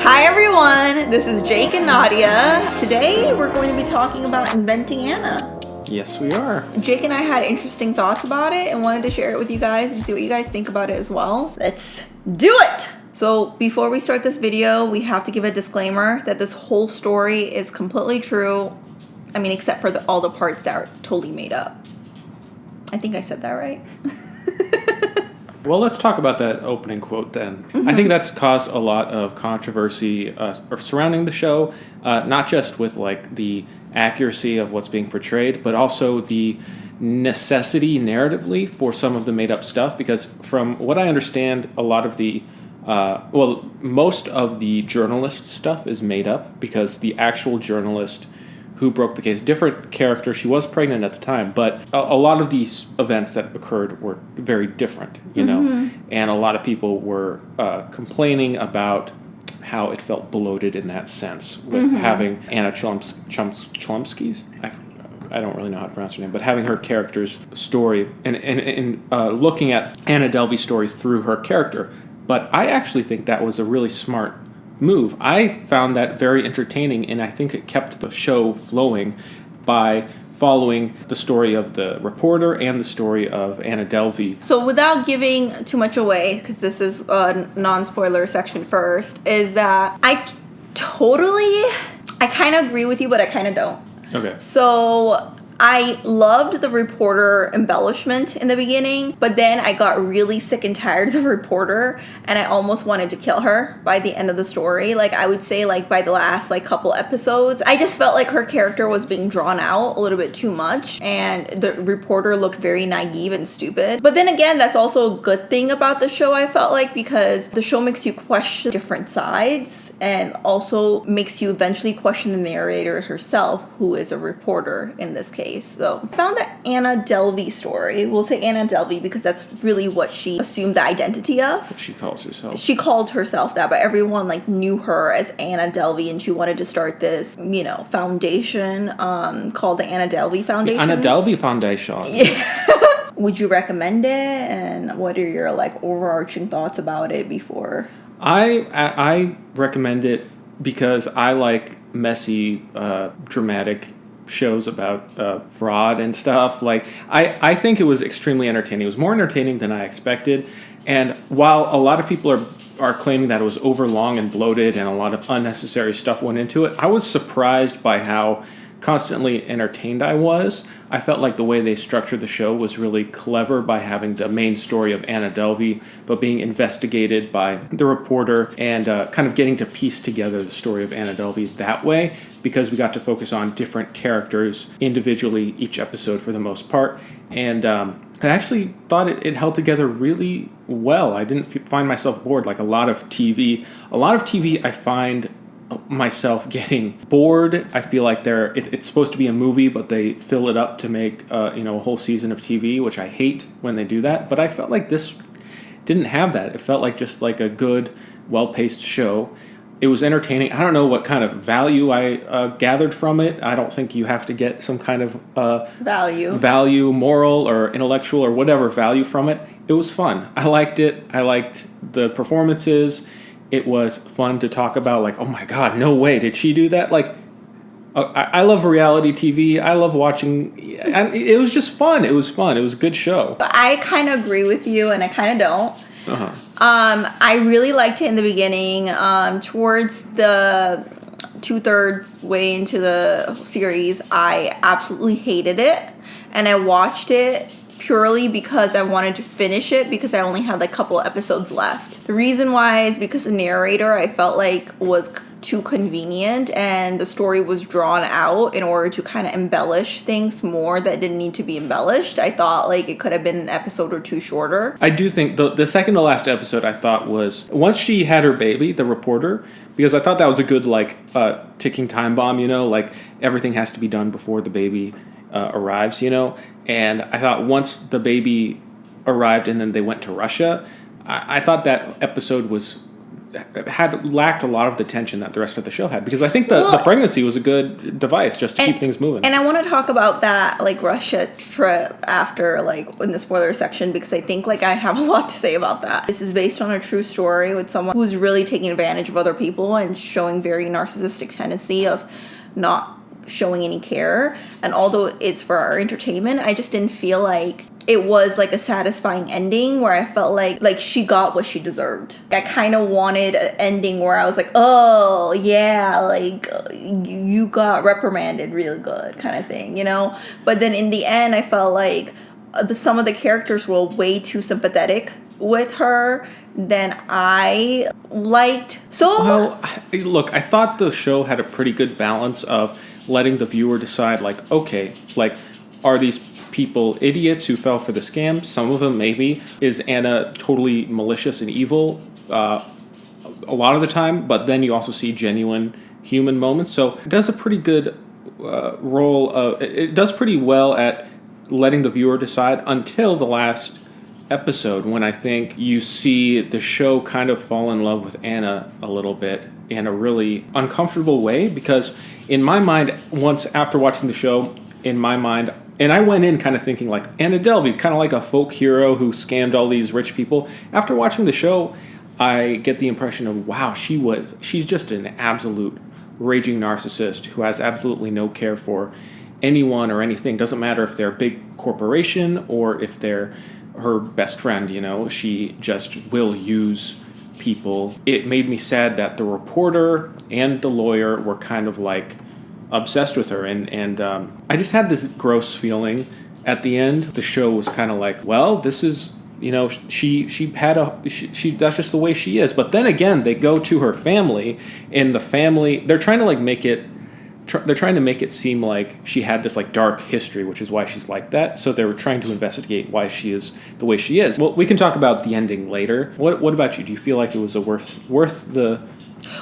Hi everyone, this is Jake and Nadia. Today we're going to be talking about Inventing Anna. Yes, we are. Jake and I had interesting thoughts about it and wanted to share it with you guys and see what you guys think about it as well. Let's do it! So before we start this video, we have to give a disclaimer that this whole story is completely true. I mean, except for all the parts that are totally made up. I think I said that right. Well, let's talk about that opening quote then. I think that's caused a lot of controversy surrounding the show, not just with like the accuracy of what's being portrayed, but also the necessity narratively for some of the made up stuff. Because from what I understand, a lot of the most of the journalist stuff is made up because the actual journalist who broke the case, different character, she was pregnant at the time, but a lot of these events that occurred were very different, you know, and a lot of people were complaining about how it felt bloated in that sense with having Anna Chlumsky's, I don't really know how to pronounce her name, but having her character's story and looking at Anna Delvey's story through her character. But I actually think that was a really smart move. I found that very entertaining, and I think it kept the show flowing by following the story of the reporter and the story of Anna Delvey. So without giving too much away, because this is a non-spoiler section first, is that I kind of agree with you, but I kind of don't. Okay. So I loved the reporter embellishment in the beginning, but then I got really sick and tired of the reporter, and I almost wanted to kill her by the end of the story. Like, I would say, like, by the last, like, couple episodes, I just felt like her character was being drawn out a little bit too much, and the reporter looked very naive and stupid. But then again, that's also a good thing about the show, I felt like, because the show makes you question different sides, and also makes you eventually question the narrator herself, who is a reporter in this case. So I found that Anna Delvey story, we'll say Anna Delvey because that's really what she assumed the identity of. What she calls herself. She called herself that, but everyone like knew her as Anna Delvey, and she wanted to start this, you know, foundation called the Anna Delvey Foundation. The Anna Delvey Foundation. Yeah. Would you recommend it? And what are your like overarching thoughts about it before? I recommend it because I like messy, dramatic shows about fraud and stuff. Like, I think it was extremely entertaining. It was more entertaining than I expected. And while a lot of people are claiming that it was overlong and bloated and a lot of unnecessary stuff went into it, I was surprised by how constantly entertained I was. I felt like the way they structured the show was really clever by having the main story of Anna Delvey, but being investigated by the reporter and kind of getting to piece together the story of Anna Delvey that way, because we got to focus on different characters individually each episode for the most part. And I actually thought it held together really well. I didn't find myself bored like a lot of TV. A lot of TV I find myself getting bored. I feel like it's supposed to be a movie, but they fill it up to make a whole season of TV, which I hate when they do that. But I felt like this didn't have that. It felt like just like a good, well-paced show. It was entertaining. I don't know what kind of value I gathered from it. I don't think you have to get some kind of value, moral or intellectual or whatever value from it. It was fun. I liked it. I liked the performances. It was fun to talk about, like, oh my God, no way, did she do that? Like, I love reality TV. I love watching, and it was just fun. It was fun. It was a good show. I kind of agree with you, and I kind of don't. I really liked it in the beginning. Towards the 2/3 way into the series, I absolutely hated it, and I watched it purely because I wanted to finish it because I only had like a couple episodes left. The reason why is because the narrator I felt like was too convenient, and the story was drawn out in order to kind of embellish things more that didn't need to be embellished. I thought like it could have been an episode or two shorter. I do think the second to last episode I thought was once she had her baby, the reporter, because I thought that was a good like ticking time bomb, like everything has to be done before the baby arrives, and I thought once the baby arrived and then they went to Russia, I thought that episode was lacked a lot of the tension that the rest of the show had, because I think the pregnancy was a good device just to keep things moving. And I want to talk about that like Russia trip after, like, in the spoiler section, because I think like I have a lot to say about that. This is based on a true story with someone who's really taking advantage of other people and showing very narcissistic tendency of not showing any care. And although it's for our entertainment, I just didn't feel like it was like a satisfying ending where I felt like she got what she deserved. I kind of wanted an ending where I was like, oh yeah, like you got reprimanded really good kind of thing, you know? But then in the end, I felt like some of the characters were way too sympathetic with her than I liked. So, well, look, I thought the show had a pretty good balance of letting the viewer decide, like, okay, like, are these people idiots who fell for the scam? Some of them maybe. Is Anna totally malicious and evil? A lot of the time, but then you also see genuine human moments. So it does a pretty good role. It does pretty well at letting the viewer decide until the last episode, when I think you see the show kind of fall in love with Anna a little bit in a really uncomfortable way, because in my mind, once after watching the show, in my mind, and I went in kind of thinking like Anna Delvey, kind of like a folk hero who scammed all these rich people. After watching the show, I get the impression of, wow, she's just an absolute raging narcissist who has absolutely no care for anyone or anything. Doesn't matter if they're a big corporation or if they're her best friend, you know, she just will use people. It made me sad that the reporter and the lawyer were kind of like obsessed with her, and I just had this gross feeling at the end. The show was kind of like, well, this is, you know, she that's just the way she is. But then again, they go to her family, and the family, they're trying to like make it seem like she had this like dark history, which is why she's like that. So they were trying to investigate why she is the way she is. Well, we can talk about the ending later. What about you? Do you feel like it was worth the?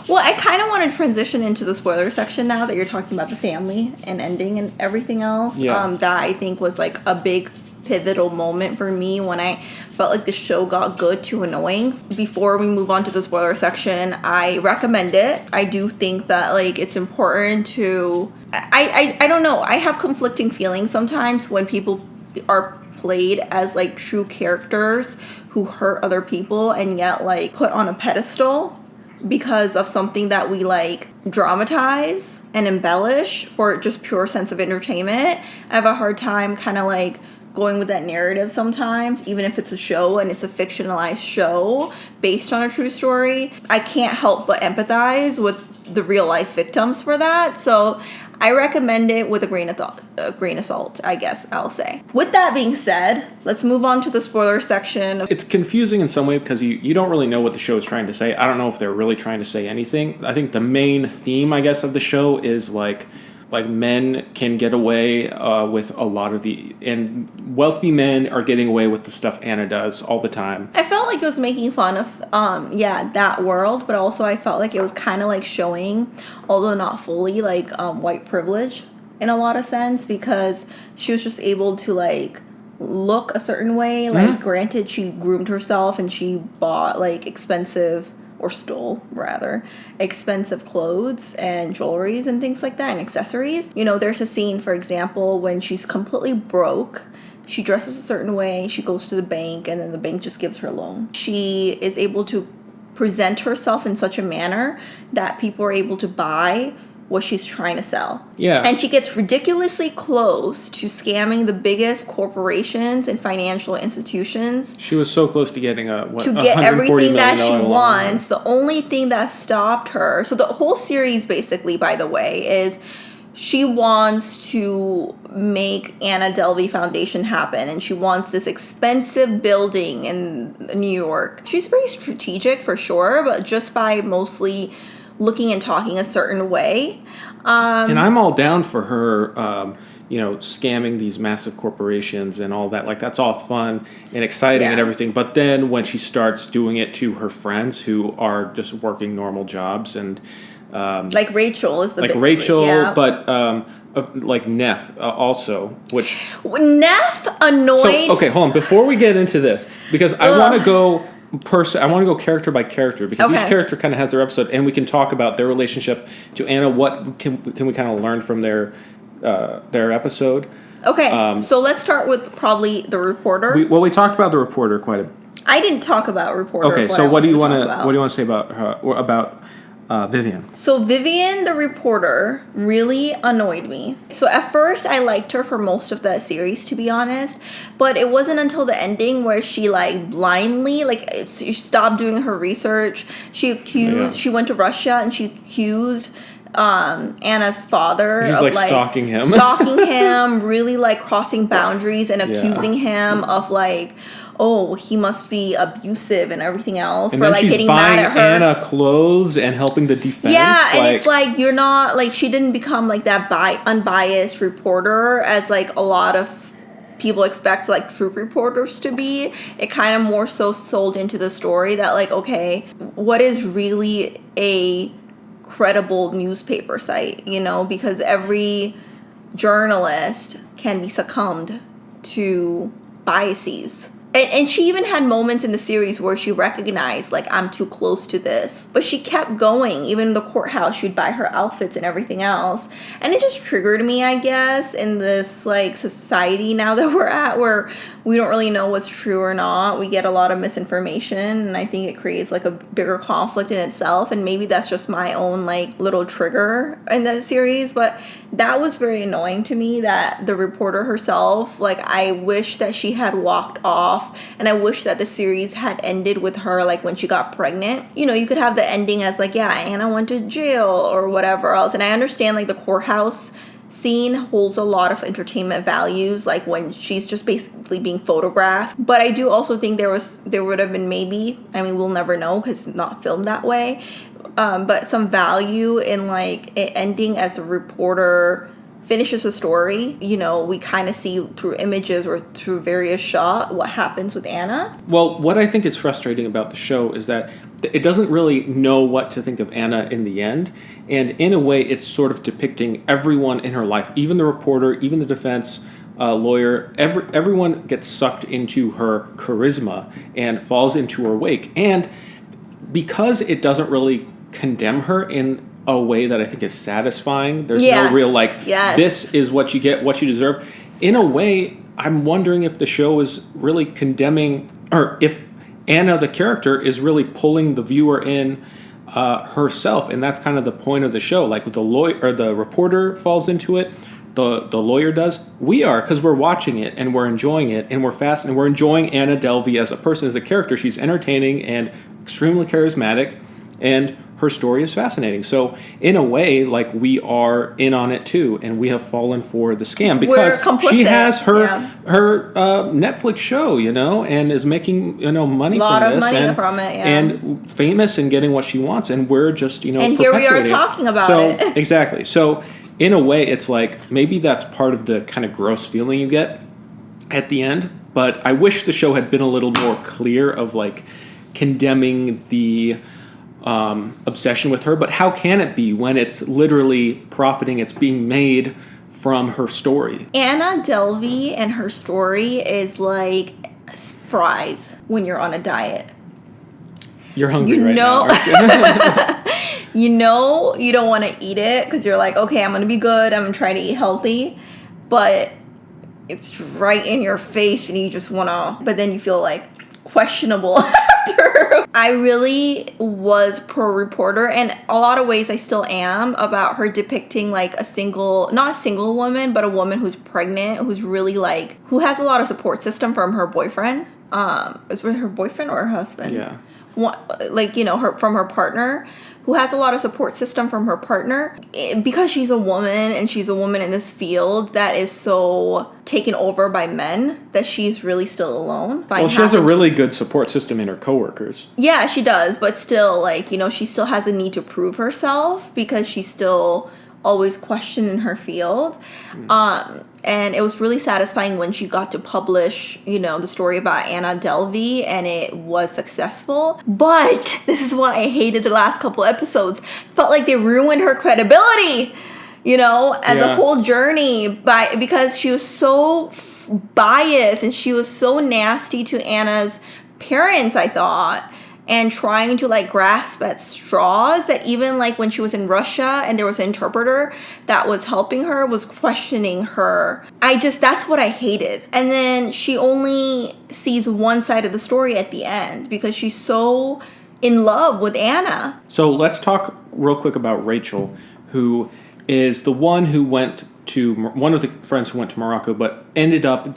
Well, I kind of want to transition into the spoiler section now that you're talking about the family and ending and everything else. Yeah. That I think was like a big pivotal moment for me when I felt like the show got good to annoying. Before we move on to the spoiler section, I recommend it. I do think that like it's important to I don't know, I have conflicting feelings sometimes when people are played as like true characters who hurt other people and yet like put on a pedestal because of something that we like dramatize and embellish for just pure sense of entertainment. I have a hard time kind of like going with that narrative sometimes, even if it's a show and it's a fictionalized show based on a true story. I can't help but empathize with the real life victims for that. So I recommend it with a grain of salt, I guess I'll say. With that being said, let's move on to the spoiler section. It's confusing in some way because you don't really know what the show is trying to say. I don't know if they're really trying to say anything. I think the main theme, I guess, of the show is like men can get away with a lot of and wealthy men are getting away with the stuff Anna does all the time. I felt like it was making fun of that world, but also I felt like it was kind of like showing, although not fully, like white privilege in a lot of sense, because she was just able to like look a certain way. Like granted, she groomed herself and she bought like expensive, or stole rather, expensive clothes and jewelries and things like that and accessories. You know, there's a scene, for example, when she's completely broke. She dresses a certain way, she goes to the bank, and then the bank just gives her a loan. She is able to present herself in such a manner that people are able to buy what she's trying to sell. Yeah. And she gets ridiculously close to scamming the biggest corporations and financial institutions. She was so close to getting to get everything that she wants. The only thing that stopped her. So the whole series, basically, by the way, is she wants to make Anna Delvey Foundation happen, and she wants this expensive building in New York. She's very strategic for sure, but just by mostly looking and talking a certain way. And I'm all down for her, scamming these massive corporations and all that. Like, that's all fun and exciting and everything. But then when she starts doing it to her friends who are just working normal jobs and... like Rachel is the like big... Rachel, yeah. But... like Neff also, which... Neff annoyed... So, okay, hold on. Before we get into this, because I want to go person. I want to go character by character because Okay. each character kind of has their episode, and we can talk about their relationship to Anna. What can we kind of learn from their episode? Okay, so let's start with probably the reporter. We talked about the reporter quite a bit. I didn't talk about reporter. Okay, so what do you want to say about her or about Vivian? So Vivian, the reporter, really annoyed me. So at first, I liked her for most of the series, to be honest. But it wasn't until the ending where she like blindly she stopped doing her research. She went to Russia and she accused Anna's father She's of stalking him. Really like crossing boundaries and accusing him of like, oh, he must be abusive and everything else and for then like she's getting buying mad at her. Anna clothes and helping the defense. Yeah, and it's like you're not like she didn't become like that unbiased reporter as like a lot of people expect like true reporters to be. It kind of more so sold into the story that like, okay, what is really a credible newspaper site, you know, because every journalist can be succumbed to biases. And she even had moments in the series where she recognized, like, I'm too close to this. But she kept going. Even in the courthouse, she'd buy her outfits and everything else. And it just triggered me, I guess, in this, like, society now that we're at where we don't really know what's true or not. We get a lot of misinformation. And I think it creates, like, a bigger conflict in itself. And maybe that's just my own, like, little trigger in the series. But that was very annoying to me that the reporter herself, like, I wish that she had walked off. And I wish that the series had ended with her, like, when she got pregnant. You know, you could have the ending as, like, yeah, Anna went to jail or whatever else. And I understand, like, the courthouse scene holds a lot of entertainment values, like when she's just basically being photographed. But I do also think there would have been maybe, I mean, we'll never know because it's not filmed that way, but some value in, like, it ending as the reporter finishes a story. You know, we kind of see through images or through various shots what happens with Anna. Well, what I think is frustrating about the show is that it doesn't really know what to think of Anna in the end. And in a way, it's sort of depicting everyone in her life, even the reporter, even the defense lawyer. Everyone gets sucked into her charisma and falls into her wake. And because it doesn't really condemn her in a way that I think is satisfying, there's no real this is what you get, what you deserve. In a way, I'm wondering if the show is really condemning, or if Anna, the character, is really pulling the viewer in herself, and that's kind of the point of the show. Like the lawyer or the reporter falls into it, the lawyer does. We are, because we're watching it and we're enjoying it and we're fascinated. And we're enjoying Anna Delvey as a person, as a character. She's entertaining and extremely charismatic, and her story is fascinating. So in a way, like, we are in on it too, and we have fallen for the scam because she has her Netflix show, you know, and is making, you know, money from this, and famous and getting what she wants, and we're just, you know, and here we are talking about it. Exactly. So in a way, it's like maybe that's part of the kind of gross feeling you get at the end. But I wish the show had been a little more clear of, like, condemning the obsession with her. But how can it be when it's literally profiting? It's being made from her story. Anna Delvey and her story is like fries when you're on a diet. You're hungry now, aren't you? You know you don't want to eat it because you're like, okay, I'm going to be good. I'm going to try to eat healthy. But it's right in your face and you just want to... But then you feel, like, questionable after. I really was pro-reporter, and a lot of ways I still am, about her depicting, like, not a single woman, but a woman who's pregnant, who's really, like, who has a lot of support system from her boyfriend. Is it her boyfriend or her husband? Yeah. Like, you know, from her partner, who has a lot of support system from her partner, because she's a woman and she's a woman in this field that is so taken over by men that she's really still alone. Well, she has a really good support system in her coworkers. Yeah, she does, but still, like, you know, she still has a need to prove herself because she's still always questioned in her field. And it was really satisfying when she got to publish, you know, the story about Anna Delvey, and it was successful. But this is why I hated the last couple episodes. Felt like they ruined her credibility, you know, as a whole journey, because she was so biased and she was so nasty to Anna's parents, I thought, and trying to like grasp at straws, that even like when she was in Russia and there was an interpreter that was helping her, was questioning her. That's what I hated. And then she only sees one side of the story at the end because she's so in love with Anna. So let's talk real quick about Rachel, who is the one who went to, one of the friends who went to Morocco, but ended up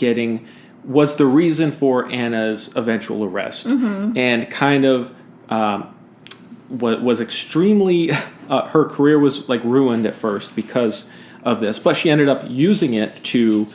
was the reason for Anna's eventual arrest. And kind of was extremely, her career was like ruined at first because of this, but she ended up using it to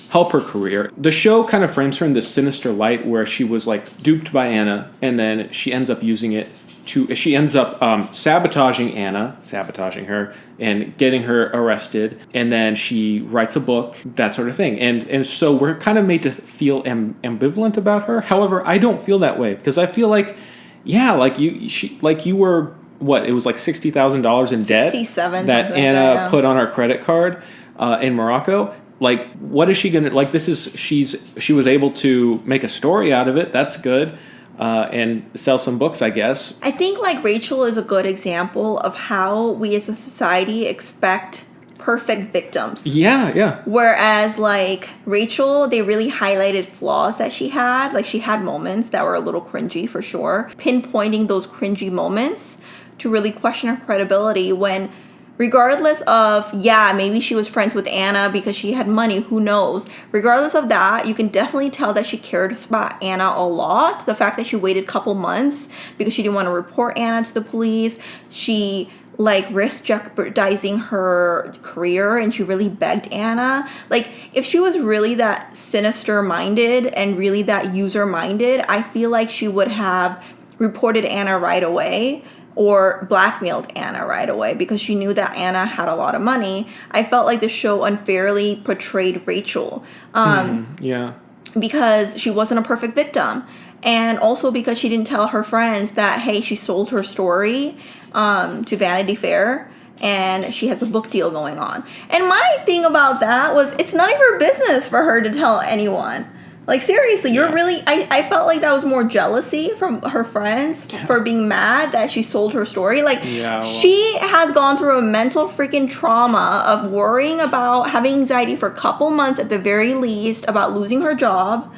help her career. The show kind of frames her in this sinister light where she was like duped by Anna, and then she ends up using it she ends up sabotaging her and getting her arrested, and then she writes a you that sort of thing. And so we're kind of made to feel ambivalent about her. However, I don't feel that way, because I feel like, yeah, like you were, what, it was like $60,000 in debt 67 that Anna put on our credit card in Morocco. Like, what is she gonna, like, she was able to make a story out of it. That's good. And sell some books, I guess. I think like Rachel is a good example of how we as a society expect perfect victims. Yeah. Whereas like Rachel, they really highlighted flaws that she had. Like, she had moments that were a little cringy for sure. Pinpointing those cringy moments to really question her credibility when, regardless of, yeah, maybe she was friends with Anna because she had money, who knows. Regardless of that, you can definitely tell that she cared about Anna a lot. The fact that she waited a couple months because she didn't want to report Anna to the police. She like risked jeopardizing her career, and she really begged Anna. Like, if she was really that sinister minded and really that user minded, I feel like she would have reported Anna right away, or blackmailed Anna right away, because she knew that Anna had a lot of money. I felt like the show unfairly portrayed Rachel. Because she wasn't a perfect victim. And also because she didn't tell her friends that, hey, she sold her story to Vanity Fair, and she has a book deal going on. And my thing about that was, it's none of her business for her to tell anyone. Like, seriously, you're really... I felt like that was more jealousy from her friends for being mad that she sold her story. Like, she has gone through a mental freaking trauma of worrying about having anxiety for a couple months at the very least about losing her job.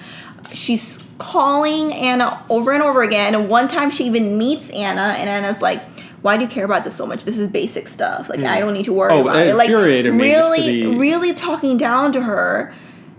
She's calling Anna over and over again. And one time she even meets Anna, and Anna's like, why do you care about this so much? This is basic stuff. Like, I don't need to worry about it. Like, really talking down to her.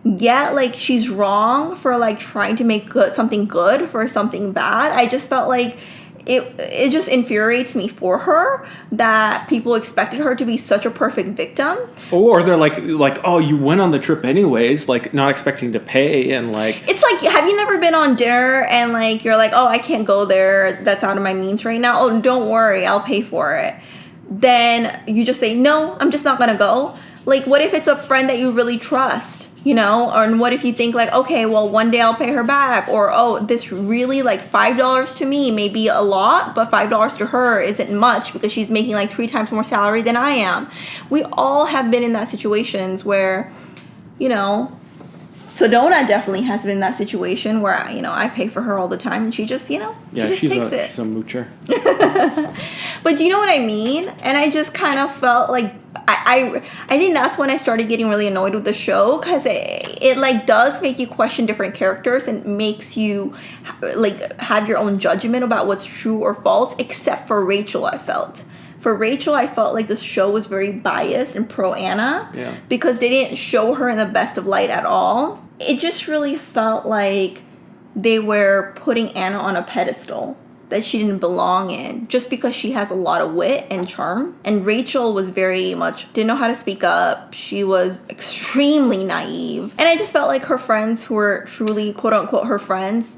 Yet, like, she's wrong for, like, trying to make something good for something bad. I just felt like it just infuriates me for her that people expected her to be such a perfect victim. Or they're like, oh, you went on the trip anyways, like, not expecting to pay, and, like... It's like, have you never been on dinner and, like, you're like, oh, I can't go there, that's out of my means right now. Oh, don't worry, I'll pay for it. Then you just say, no, I'm just not gonna go. Like, what if it's a friend that you really trust? You know, or what if you think like, okay, well, one day I'll pay her back, or, oh, this really, like, $5 to me may be a lot, but $5 to her isn't much because she's making like 3 times more salary than I am. We all have been in that situations where, you know, Sedona definitely has been in that situation where, you know, I pay for her all the time, and she just, you know, she takes it. She's a moocher. But do you know what I mean? And I just kind of felt like, I think that's when I started getting really annoyed with the show, because it like does make you question different characters and makes you like have your own judgment about what's true or false, except for Rachel. I felt like the show was very biased and pro Anna because they didn't show her in the best of light at all. It just really felt like they were putting Anna on a pedestal that she didn't belong in just because she has a lot of wit and charm. And Rachel was very much, didn't know how to speak up. She was extremely naive. And I just felt like her friends who were truly, quote unquote, her friends,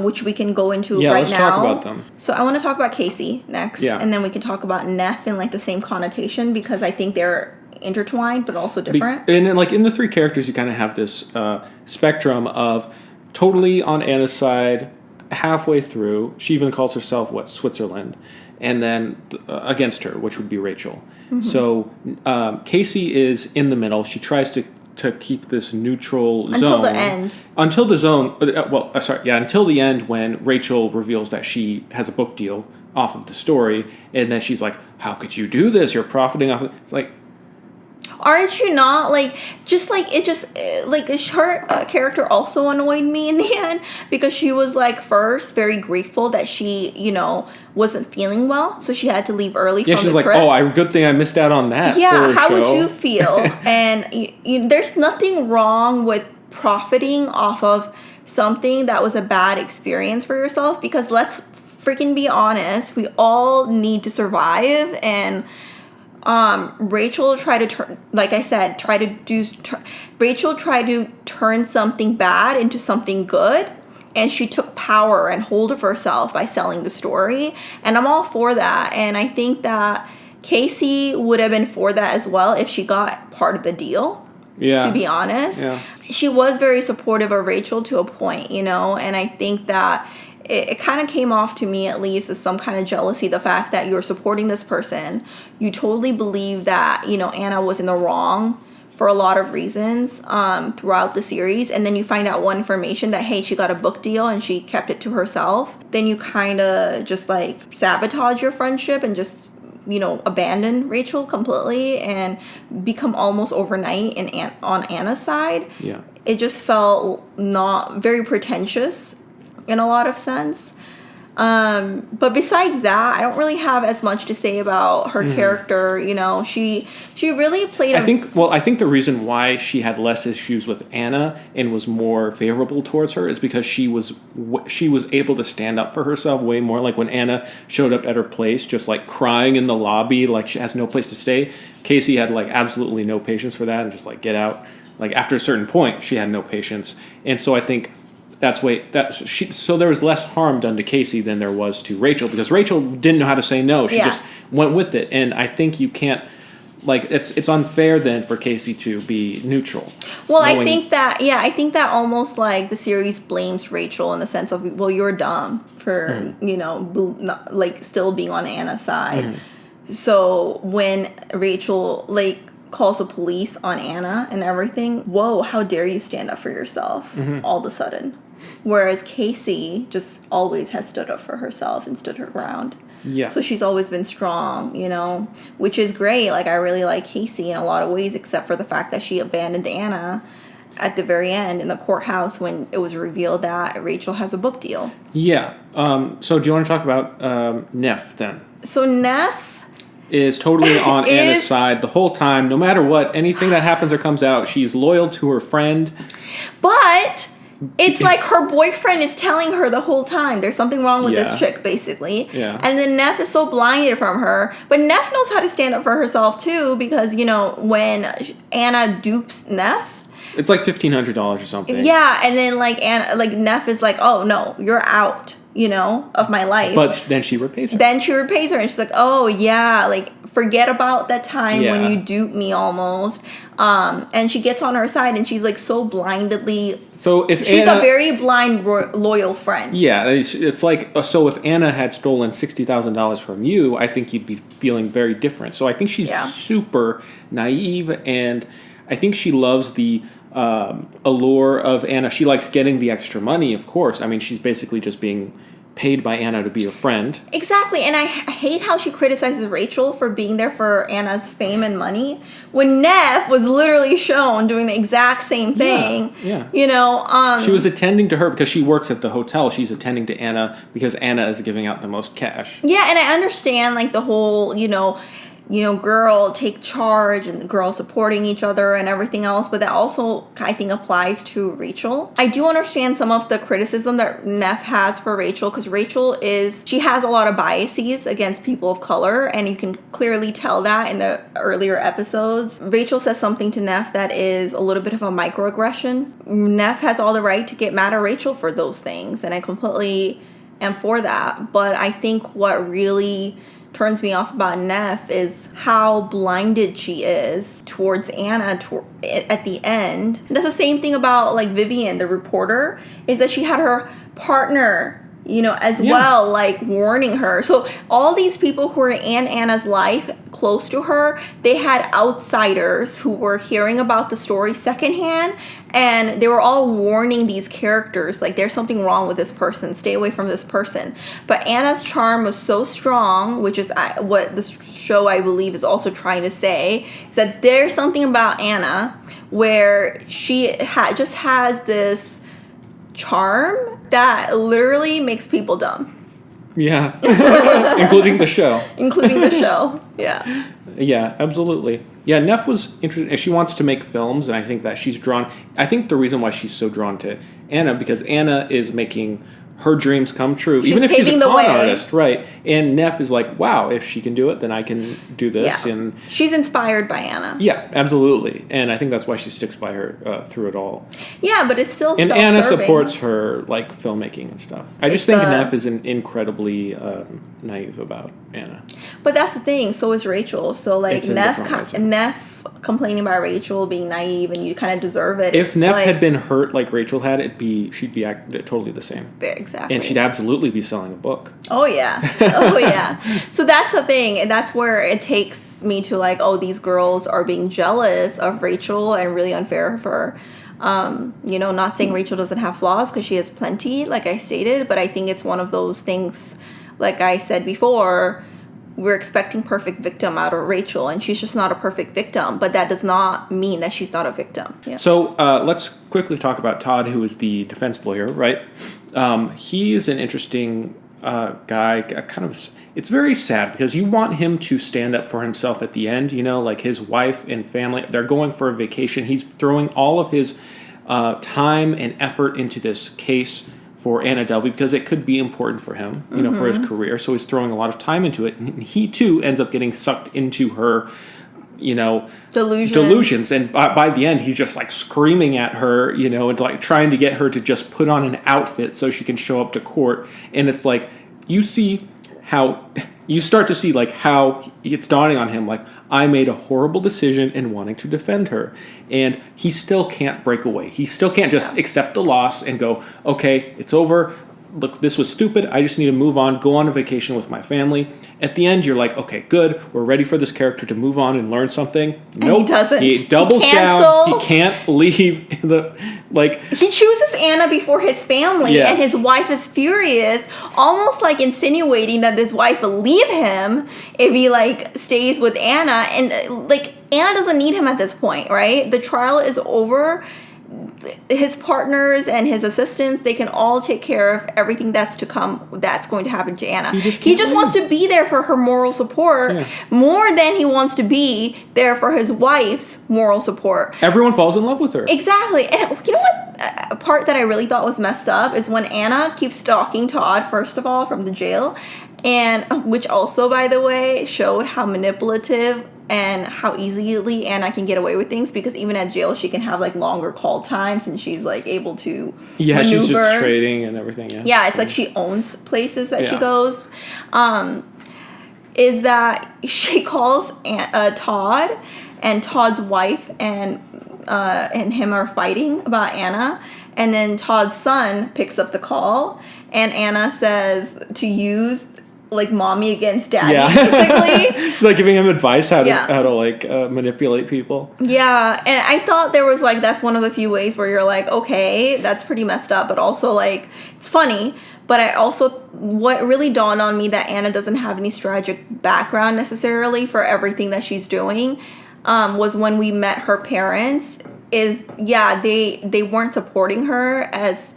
which we can go into right now. Yeah, let's talk about them. So I want to talk about Casey next. Yeah. And then we can talk about Neff in like the same connotation, because I think they're intertwined but also different. And then, like, in the 3 characters, you kind of have this spectrum of totally on Anna's side, halfway through, she even calls herself Switzerland, and then against her, which would be Rachel. So Casey is in the middle. She tries to to keep this neutral zone. Until the end. Until the zone... until the end when Rachel reveals that she has a book deal off of the story, and then she's like, how could you do this? You're profiting off of... It's like... Aren't you not? Like, just like, it just, like, her character also annoyed me in the end because she was, like, first very grateful that she, you know, wasn't feeling well. So she had to leave early from the trip. Yeah, she's like, good thing I missed out on that. Yeah, how would you feel? And there's nothing wrong with profiting off of something that was a bad experience for yourself because let's freaking be honest, we all need to survive. And Rachel tried to Rachel tried to turn something bad into something good, and she took power and hold of herself by selling the story, and I'm all for that. And I think that Casey would have been for that as well if she got part of the deal. Yeah. To be honest. Yeah. She was very supportive of Rachel to a point, you know, and I think that it kind of came off to me, at least, as some kind of jealousy. The fact that you're supporting this person, you totally believe that, you know, Anna was in the wrong for a lot of reasons throughout the series. And then you find out one information that, hey, she got a book deal and she kept it to herself. Then you kind of just like sabotage your friendship and just, you know, abandon Rachel completely and become almost overnight on Anna's side. Yeah. It just felt not very pretentious in a lot of sense. But besides that, I don't really have as much to say about her character. You know, she really played I think the reason why she had less issues with Anna and was more favorable towards her is because she was able to stand up for herself way more. Like when Anna showed up at her place just like crying in the lobby like she has no place to stay, Casey had like absolutely no patience for that and just like get out. Like after a certain point she had no patience. And so I think so there was less harm done to Casey than there was to Rachel because Rachel didn't know how to say no. She just went with it, and I think you can't it's unfair then for Casey to be neutral. Well, I think that almost like the series blames Rachel in the sense of, well, you're dumb for you know like still being on Anna's side. So when Rachel calls the police on Anna and everything, whoa, how dare you stand up for yourself all of a sudden. Whereas Casey just always has stood up for herself and stood her ground. Yeah. So she's always been strong, you know, which is great. Like, I really like Casey in a lot of ways, except for the fact that she abandoned Anna at the very end in the courthouse when it was revealed that Rachel has a book deal. Yeah. So do you want to talk about Neff then? So Neff is totally on Anna's side the whole time. No matter what, anything that happens or comes out, she's loyal to her friend. But it's like her boyfriend is telling her the whole time there's something wrong with this chick, basically. Yeah. And then Neff is so blinded from her. But Neff knows how to stand up for herself, too, because, you know, when Anna dupes Neff, it's like $1,500 or something. Yeah, and then Neff is like, oh, no, you're out, you know, of my life. But then she repays her. And she's like, oh, yeah, like, forget about that time when you duped me almost. And she gets on her side, and she's, like, so blindedly... So if she's a very blind, loyal friend. Yeah, it's like, so if Anna had stolen $60,000 from you, I think you'd be feeling very different. So I think she's super naive, and I think she loves the allure of Anna. She likes getting the extra money, of course. I mean, she's basically just being paid by Anna to be a friend. Exactly, and I hate how she criticizes Rachel for being there for Anna's fame and money when Neff was literally shown doing the exact same thing. Yeah. You know, she was attending to her because she works at the hotel. She's attending to Anna because Anna is giving out the most cash. Yeah, and I understand like the whole, you know, girl take charge and the girls supporting each other and everything else. But that also, I think, applies to Rachel. I do understand some of the criticism that Neff has for Rachel because she has a lot of biases against people of color. And you can clearly tell that in the earlier episodes. Rachel says something to Neff that is a little bit of a microaggression. Neff has all the right to get mad at Rachel for those things. And I completely am for that. But I think what really turns me off about Neff is how blinded she is towards Anna at the end. And that's the same thing about like Vivian, the reporter, is that she had her partner as well, like warning her. So all these people who were in Anna's life close to her, they had outsiders who were hearing about the story secondhand, and they were all warning these characters, like, there's something wrong with this person, stay away from this person. But Anna's charm was so strong, which is what the show, I believe, is also trying to say, is that there's something about Anna where she just has this charm that literally makes people dumb. Yeah. Including the show. Yeah. Yeah, absolutely. Yeah, Neff was interested. She wants to make films, and I think that she's drawn. I think the reason why she's so drawn to Anna, because Anna is making her dreams come true, even if she's a con artist, right? And Neff is like, wow, if she can do it, then I can do this. Yeah. And she's inspired by Anna. Yeah, absolutely. And I think that's why she sticks by her through it all. Yeah, but it's still and self-serving. Anna supports her, like, filmmaking and stuff. I just think Neff is incredibly naive about Anna. But that's the thing. So is Rachel. So, like, Neff complaining about Rachel being naive, and you kind of deserve it. If Neff had been hurt like Rachel had, she'd be totally the same. Exactly. And she'd absolutely be selling a book. Oh, yeah. Oh, yeah. So that's the thing. And that's where it takes me to, like, these girls are being jealous of Rachel and really unfair of her. Not saying Rachel doesn't have flaws, because she has plenty, like I stated. But I think it's one of those things, like I said before, we're expecting perfect victim out of Rachel, and she's just not a perfect victim. But that does not mean that she's not a victim. Yeah. So let's quickly talk about Todd, who is the defense lawyer, right? He is an interesting guy. It's very sad because you want him to stand up for himself at the end. Like his wife and family, they're going for a vacation. He's throwing all of his time and effort into this case for Anna Delvey because it could be important for him, for his career. So he's throwing a lot of time into it. And he, too, ends up getting sucked into her, delusions. And by the end, he's just, like, screaming at her, and, like, trying to get her to just put on an outfit so she can show up to court. And it's like, you start to see, like, how it's dawning on him, like, I made a horrible decision in wanting to defend her. And he still can't break away. He still can't just accept the loss and go, okay, it's over. Look, this was stupid. I just need to move on, go on a vacation with my family. At the end, you're like, okay, good. We're ready for this character to move on and learn something. Nope. He doesn't. He doubles down. He can't leave. He chooses Anna before his family, and his wife is furious, almost like insinuating that this wife will leave him if he, like, stays with Anna. And, like, Anna doesn't need him at this point, right? The trial is over. His partners and his assistants, they can all take care of everything that's to come, that's going to happen to Anna. He just wants to be there for her moral support more than he wants to be there for his wife's moral support. Everyone falls in love with her. Exactly. And you know what? A part that I really thought was messed up is when Anna keeps stalking Todd, first of all, from the jail, and which also, by the way, showed how manipulative and how easily Anna can get away with things, because even at jail she can have, like, longer call times, and she's, like, able to maneuver. She's just trading and everything. It's like she owns places that she goes. Is that she calls Todd, and Todd's wife and him are fighting about Anna, and then Todd's son picks up the call, and Anna says to use, like, mommy against daddy, basically. She's, like, giving him advice how to manipulate people. Yeah, and I thought there was, like, that's one of the few ways where you're like, okay, that's pretty messed up, but also, like, it's funny. But what really dawned on me that Anna doesn't have any tragic background necessarily for everything that she's doing was when we met her parents. They weren't supporting her as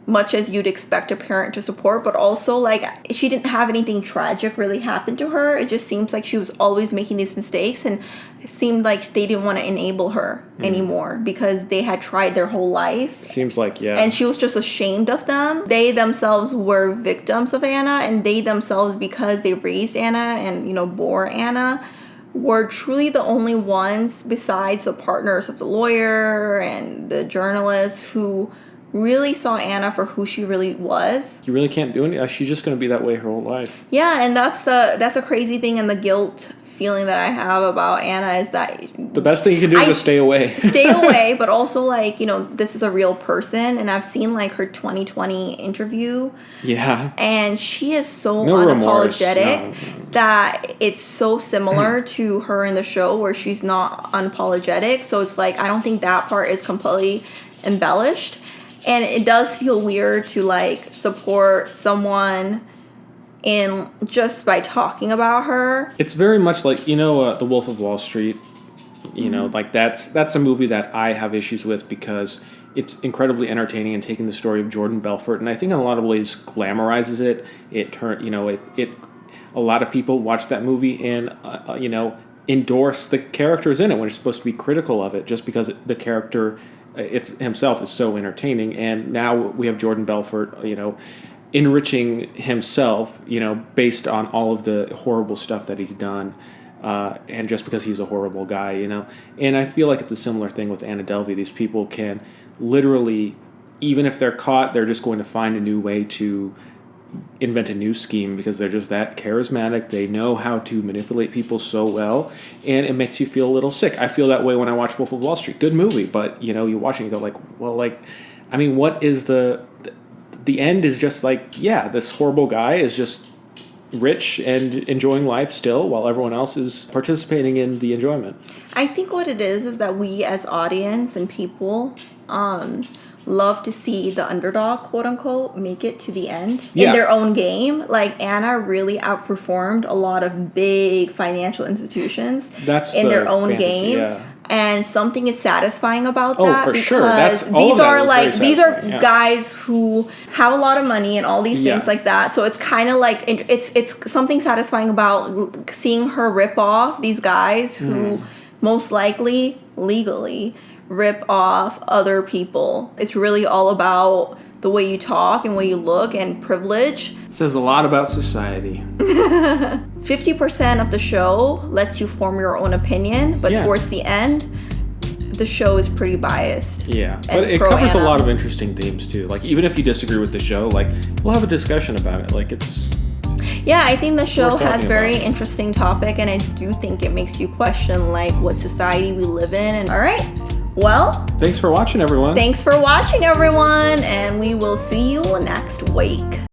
much as you'd expect a parent to support, but also, like, she didn't have anything tragic really happen to her. It just seems like she was always making these mistakes, and it seemed like they didn't want to enable her anymore because they had tried their whole life. Seems like, and she was just ashamed of them. They themselves were victims of Anna, and they themselves, because they raised Anna and, bore Anna, were truly the only ones besides the partners of the lawyer and the journalist who really saw Anna for who she really was. You really can't do anything. She's just going to be that way her whole life. Yeah, and that's a crazy thing, and the guilt feeling that I have about Anna is that the best thing you can do is just stay away. Stay away, but also, like, you know, this is a real person, and I've seen, like, her 2020 interview. Yeah. And she is so No unapologetic remorse. No. that it's so similar to her in the show where she's not unapologetic. So it's like, I don't think that part is completely embellished. And it does feel weird to, like, support someone in just by talking about her. It's very much like, you know, The Wolf of Wall Street. You know, like that's a movie that I have issues with because it's incredibly entertaining and taking the story of Jordan Belfort, and I think in a lot of ways glamorizes it. It a lot of people watch that movie and you know, endorse the characters in it when it's supposed to be critical of it, just because the character himself is so entertaining. And now we have Jordan Belfort, you know, enriching himself, you know, based on all of the horrible stuff that he's done. And just because he's a horrible guy, you know. And I feel like it's a similar thing with Anna Delvey. These people can literally, even if they're caught, they're just going to find a new way to invent a new scheme because they're just that charismatic. They know how to manipulate people so well, and it makes you feel a little sick. I feel that way when I watch Wolf of Wall Street. Good movie, but, you know, you're watching it, go like, well, like, I mean, what is the end is just like, yeah, this horrible guy is just rich and enjoying life still while everyone else is participating in the enjoyment. I think what it is that we as audience and people love to see the underdog, quote unquote, make it to the end in their own game. Like, Anna really outperformed a lot of big financial institutions in their own fantasy, game. Yeah. And something is satisfying about that for because sure. these are guys who have a lot of money and all these things like that. So it's kind of like it's something satisfying about seeing her rip off these guys who most likely legally rip off other people. It's really all about the way you talk and way you look and privilege. It says a lot about society. 50% of the show lets you form your own opinion, but towards the end, the show is pretty biased. Yeah, but it covers a lot of interesting themes too. Like, even if you disagree with the show, like, we'll have a discussion about it. Like, it's... Yeah, I think the show has very interesting topic, and I do think it makes you question, like, what society we live in. And all right, well... Thanks for watching, everyone. Thanks for watching, everyone, and we will see you next week.